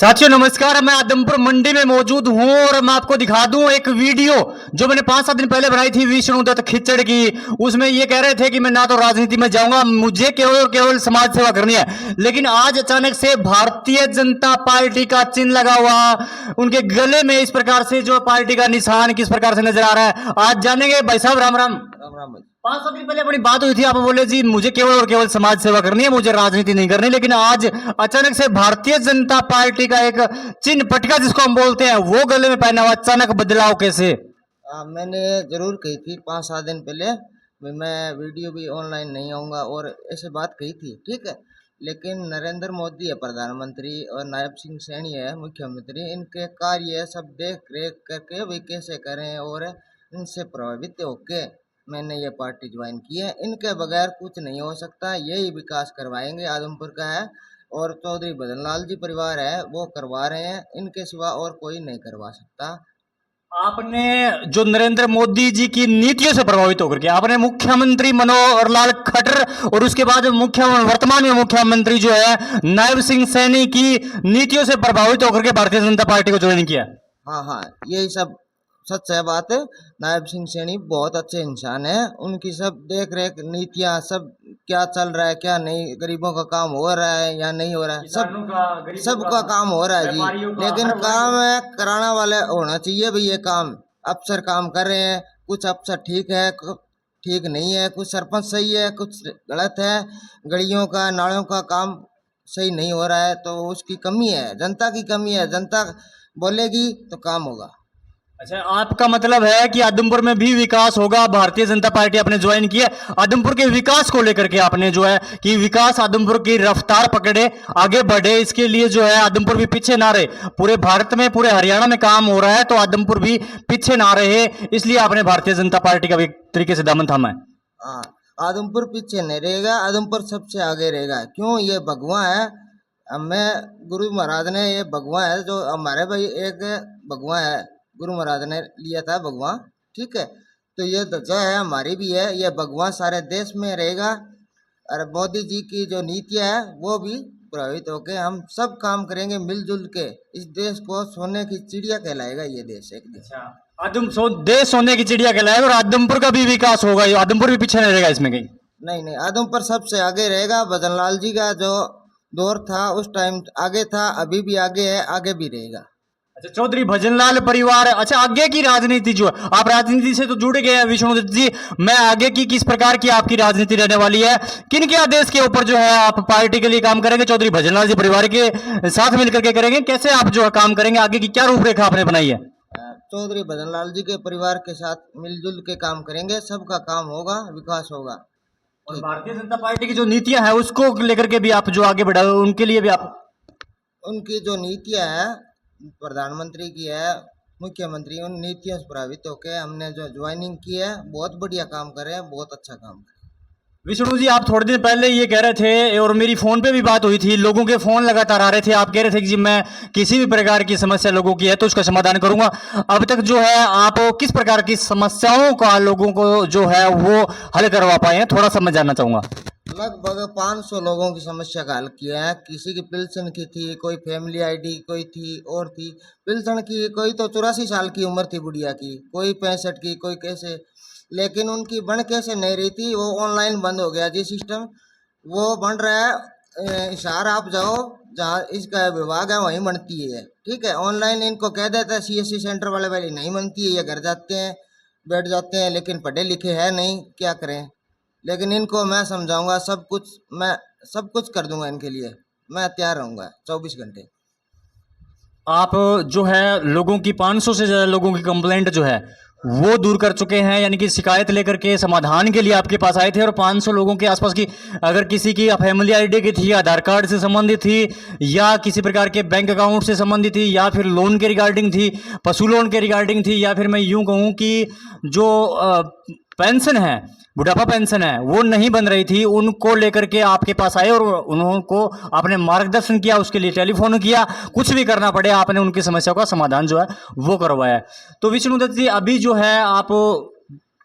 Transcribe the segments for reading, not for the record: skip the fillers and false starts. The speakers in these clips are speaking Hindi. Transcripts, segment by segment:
साथियों नमस्कार। मैं आदमपुर मंडी में मौजूद हूं और मैं आपको दिखा दूं एक वीडियो जो मैंने 5-7 दिन पहले बनाई थी विष्णुदत्त खिचड़ की। उसमें ये कह रहे थे कि मैं ना तो राजनीति में जाऊंगा, मुझे केवल और केवल समाज सेवा करनी है। लेकिन आज अचानक से भारतीय जनता पार्टी का चिन्ह लगा हुआ उनके गले में इस प्रकार से जो पार्टी का निशान किस प्रकार से नजर आ रहा है, आज जानेंगे। भाई साहब राम राम। राम राम। 5-7 दिन पहले अपनी बात हुई थी, आप बोले जी मुझे केवल और केवल समाज सेवा करनी है, मुझे राजनीति नहीं करनी। लेकिन आज अचानक से भारतीय जनता पार्टी का एक चिन्ह पटका जिसको हम बोलते हैं वो गले में पहना हुआ, अचानक बदलाव कैसे? मैंने जरूर कही थी 5-7 दिन पहले मैं वीडियो भी ऑनलाइन नहीं आऊँगा और ऐसे बात कही थी, ठीक है। लेकिन नरेंद्र मोदी है प्रधानमंत्री और नायब सिंह सैनी है मुख्यमंत्री, इनके कार्य सब देख रेख करके भी कैसे करें और इनसे प्रभावित होके मैंने ये पार्टी ज्वाइन की है। इनके बगैर कुछ नहीं हो सकता, यही विकास करवाएंगे आदमपुर का है और चौधरी भजनलाल जी परिवार है वो करवा रहे हैं, इनके सिवा और कोई नहीं करवा सकता। आपने जो नरेंद्र मोदी जी की नीतियों से प्रभावित होकर के आपने मुख्यमंत्री मनोहर लाल खट्टर और उसके बाद वर्तमान में मुख्यमंत्री जो है नायब सिंह सैनी की नीतियों से प्रभावित होकर के भारतीय जनता पार्टी को ज्वाइन किया। हाँ हाँ, यही सब सच है बात है। नायब सिंह सैनी बहुत अच्छे इंसान है, उनकी सब देख रेख नीतियाँ सब क्या चल रहा है क्या नहीं, गरीबों का काम हो रहा है या नहीं हो रहा है, सबका काम हो रहा है जी। लेकिन काम है कराना वाले होना चाहिए भाई, ये काम अफसर काम कर रहे हैं, कुछ अफसर ठीक है ठीक नहीं है, कुछ सरपंच सही है कुछ गलत है, गलियों का नालों का काम सही नहीं हो रहा है, तो उसकी कमी है, जनता की कमी है। जनता बोलेगी तो काम होगा। अच्छा, आपका मतलब है कि आदमपुर में भी विकास होगा। भारतीय जनता पार्टी आपने ज्वाइन की है, आदमपुर के विकास को लेकर के आपने जो है कि विकास आदमपुर की रफ्तार पकड़े, आगे बढ़े, इसके लिए जो है आदमपुर भी पीछे ना रहे। पूरे भारत में पूरे हरियाणा में काम हो रहा है तो आदमपुर भी पीछे ना रहे, इसलिए आपने भारतीय जनता पार्टी का भी एक तरीके से दामन थामा है। हाँ, आदमपुर पीछे नहीं रहेगा, आदमपुर सबसे आगे रहेगा। क्यों? ये भगवान है, हमें गुरु महाराज ने ये भगवान है जो हमारे भाई एक भगवान है, गुरु महाराज ने लिया था भगवान, ठीक है। तो ये ध्वजा है हमारी भी है, ये भगवान सारे देश में रहेगा और मोदी जी की जो नीतियाँ है वो भी प्रभावित होके हम सब काम करेंगे मिलजुल के। इस देश को सोने की चिड़िया कहलाएगा ये देश एक दिन। देश सोने की चिड़िया कहलाएगा और आदमपुर का भी विकास होगा, आदमपुर भी पीछे नहीं रहेगा इसमें कहीं। नहीं, आदमपुर सबसे आगे रहेगा। भजनलाल जी का जो दौर था उस टाइम आगे था, अभी भी आगे है, आगे भी रहेगा। अच्छा, चौधरी भजनलाल परिवार। अच्छा, आगे की राजनीति जो है, आप राजनीति से तो जुड़ गए हैं विष्णुदत्त जी, मैं आगे की किस प्रकार की आपकी राजनीति रहने वाली है, किन के आदेश के ऊपर जो है आप पार्टी के लिए काम करेंगे, चौधरी भजनलाल जी परिवार के साथ मिलकर के करेंगे, कैसे आप जो है काम करेंगे, आगे की क्या रूपरेखा आपने बनाई है? चौधरी भजनलाल जी के परिवार के साथ मिलजुल के काम करेंगे, सबका काम होगा, विकास होगा। और भारतीय जनता पार्टी की जो नीतियां हैं उसको लेकर के भी आप जो आगे बढ़ाए, उनके लिए भी आप, उनकी जो नीतियां हैं प्रधानमंत्री की है, मुख्यमंत्री, उन नीतियों से प्रभावित होकर हमने जो ज्वाइनिंग की है, बहुत बढ़िया काम कर रहे हैं, बहुत अच्छा काम कर रहे हैं। विष्णु जी, आप थोड़े दिन पहले ये कह रहे थे और मेरी फोन पे भी बात हुई थी, लोगों के फोन लगातार आ रहे थे, आप कह रहे थे कि जी मैं किसी भी प्रकार की समस्या लोगों की है तो उसका समाधान करूंगा। अब तक जो है आप किस प्रकार की समस्याओं का लोगों को जो है वो हल करवा पाए हैं, थोड़ा सा मैं जानना चाहूंगा। लगभग 500 लोगों की समस्या का हल किया है। किसी की पेंशन की थी, कोई फैमिली आईडी कोई थी और थी पेंशन की, कोई तो 84 साल की उम्र थी बुढ़िया की, कोई 65 की, कोई कैसे, लेकिन उनकी बन कैसे नहीं रही थी, वो ऑनलाइन बंद हो गया जी सिस्टम, वो बन रहा है। इशार आप जाओ जहाँ इसका विभाग है वहीं बनती है, ठीक है। ऑनलाइन इनको कह देता है CSC सेंटर वाले वाली नहीं बनती है, ये घर जाते हैं बैठ जाते हैं, लेकिन पढ़े लिखे है नहीं, क्या करें। लेकिन इनको मैं समझाऊंगा, मैं सब कुछ कर दूंगा इनके लिए, मैं तैयार रहूंगा 24 घंटे। आप जो है लोगों की 500 से ज्यादा लोगों की कंप्लेंट जो है वो दूर कर चुके हैं, यानी कि शिकायत लेकर के समाधान के लिए आपके पास आए थे, और 500 लोगों के आसपास की अगर किसी की फैमिली आईडी की थी, आधार कार्ड से संबंधित थी, या किसी प्रकार के बैंक अकाउंट से संबंधित थी, या फिर लोन के रिगार्डिंग थी, पशु लोन के रिगार्डिंग थी, या फिर मैं यूं कहूं कि जो पेंशन है, बुढ़ापा पेंशन है, वो नहीं बन रही थी, उनको लेकर के आपके पास आए और उनको आपने मार्गदर्शन किया, उसके लिए टेलीफोन किया, कुछ भी करना पड़े आपने उनकी समस्या का समाधान जो है वो करवाया। तो विष्णुदत्त जी, अभी जो है आप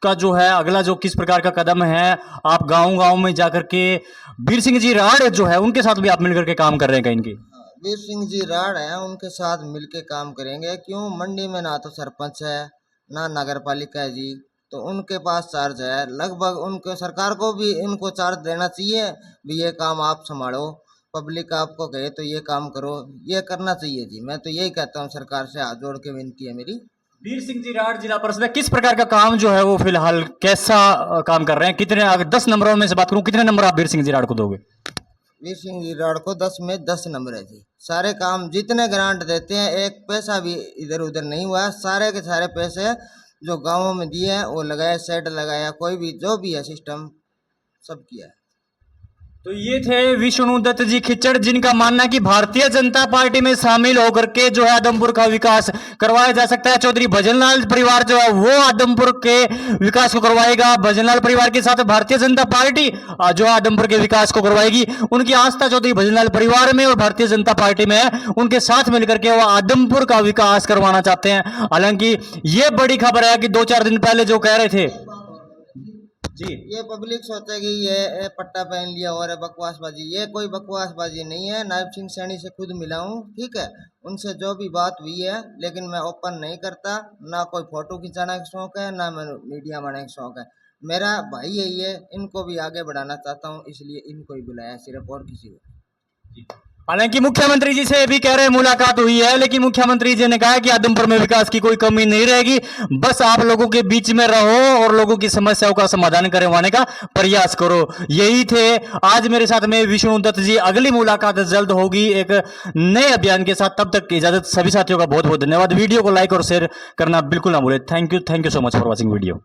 का जो है अगला जो किस प्रकार का कदम है, आप गांव गांव में जाकर के वीर सिंह जी राड़ जो है उनके साथ भी आप मिलकर के काम कर रहे हैं कहीं की? वीर सिंह जी राड़ है, उनके साथ मिलके काम करेंगे। क्यों, मंडी में ना तो सरपंच है ना नगर पालिका है जी, तो उनके पास चार्ज है। लगभग उनको सरकार को भी इनको चार्ज देना चाहिए, भी ये काम आप संभालो, पब्लिक आपको कहे तो ये काम करो, ये करना चाहिए जी। मैं तो यही कहता हूँ, सरकार से हाथ जोड़ के विनती है मेरी। वीर सिंह जी राठ जिला परिषद में किस प्रकार का काम जो है वो फिलहाल कैसा काम कर रहे हैं, कितने, अगर 10 नंबरों में से बात करूं, कितने नंबर आप वीर सिंह जी राठ को दोगे? वीर सिंह जी राड़ को 10 में 10 नंबर है जी। सारे काम जितने ग्रांट देते हैं, एक पैसा भी इधर उधर नहीं हुआ है। सारे के सारे पैसे जो गांवों में दिए हैं वो लगाया, शेड लगाया, कोई भी जो भी है सिस्टम सब किया है। तो ये थे विष्णुदत्त जी खिचड़, जिनका मानना है कि भारतीय जनता पार्टी में शामिल होकर के जो है आदमपुर का विकास करवाया जा सकता है। चौधरी भजनलाल परिवार जो है वो आदमपुर के विकास को करवाएगा। भजनलाल परिवार के साथ भारतीय जनता पार्टी जो है आदमपुर के विकास को करवाएगी। उनकी आस्था चौधरी भजनलाल परिवार में और भारतीय जनता पार्टी में है। उनके साथ मिलकर के वो आदमपुर का विकास करवाना चाहते हैं। हालांकि ये बड़ी खबर है कि 2-4 दिन पहले जो कह रहे थे जी, ये पब्लिक सोचेगी ये पट्टा पहन लिया और है बकवासबाजी। ये कोई बकवासबाजी नहीं है। नायब सिंह सैनी से खुद मिला हूँ, ठीक है, उनसे जो भी बात हुई है, लेकिन मैं ओपन नहीं करता। ना कोई फोटो खिंचाने का शौक है, ना मैं मीडिया बनाने का शौक है। मेरा भाई है ये, इनको भी आगे बढ़ाना चाहता हूँ, इसलिए इनको ही बुलाया सिर्फ, और किसी को। हालांकि मुख्यमंत्री जी से भी कह रहे मुलाकात हुई है, लेकिन मुख्यमंत्री जी ने कहा कि आदमपुर में विकास की कोई कमी नहीं रहेगी, बस आप लोगों के बीच में रहो और लोगों की समस्याओं का समाधान करवाने का प्रयास करो। यही थे आज मेरे साथ में विष्णुदत्त जी। अगली मुलाकात जल्द होगी एक नए अभियान के साथ। तब तक इजाजत। सभी साथियों का बहुत बहुत धन्यवाद। वीडियो को लाइक और शेयर करना बिल्कुल ना भूले। Thank you so much for watching video.